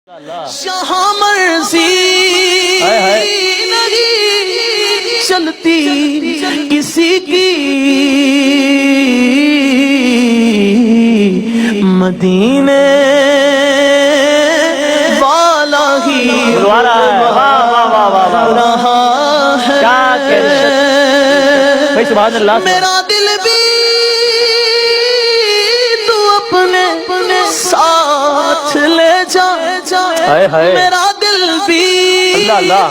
جہاں مرضی نہیں چلتی کسی کی، مدینے والا ہی رہا ہے۔ میرا دل بھی تو اپنے ساتھ لے جا، میرا دل بھی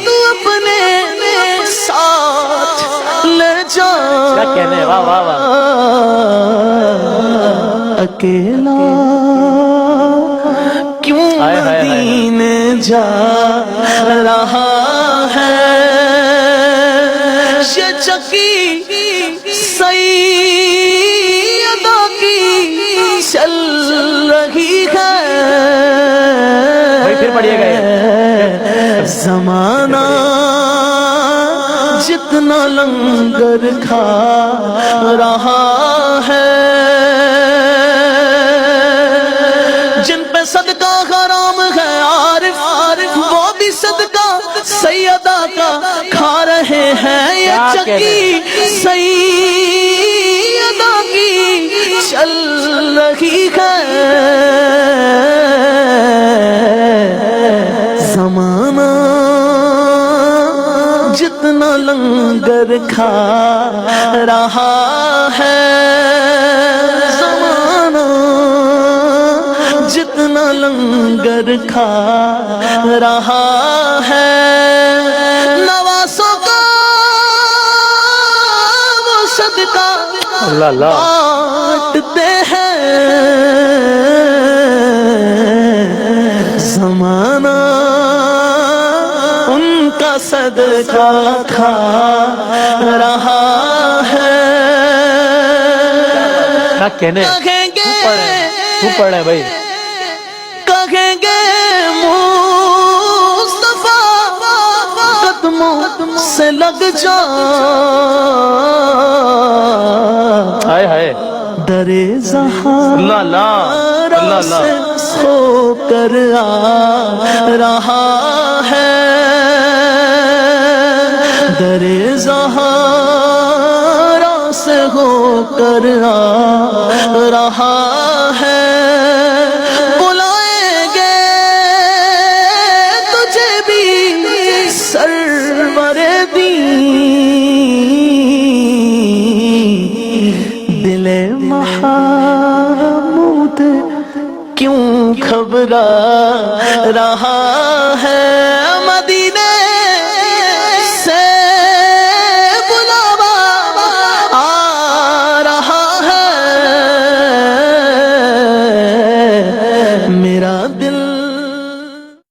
تو اپنے ساتھ لے جا، اکیلا کیوں مدینے جا رہا ہے؟ یہ چکی سیدہ کی چل رہی ہے، زمانہ جتنا لنگر کھا رہا ہے، جن پہ صدقہ حرام ہے عارف، وہ بھی صدقہ سیدہ کا کھا رہے ہیں۔ یہ چکی سیدہ کی چل رہی ہے، زمانہ جتنا لنگر کھا رہا ہے، زمانہ جتنا لنگر کھا رہا ہے، نواسوں کا وہ صدقہ بانٹتے ہیں، زمانہ ان کا صدقہ کھا رہا ہے۔ کہیں گے کہیں گے مصطفیٰ قدموں سے لگ جا، درِ زہارا سے ہو کر آ رہا ہے، درِ زہارا سے ہو کر آ رہا ہے، بلائیں گے تجھے بھی سرور دین، دل محمود کیوں گھبرا رہا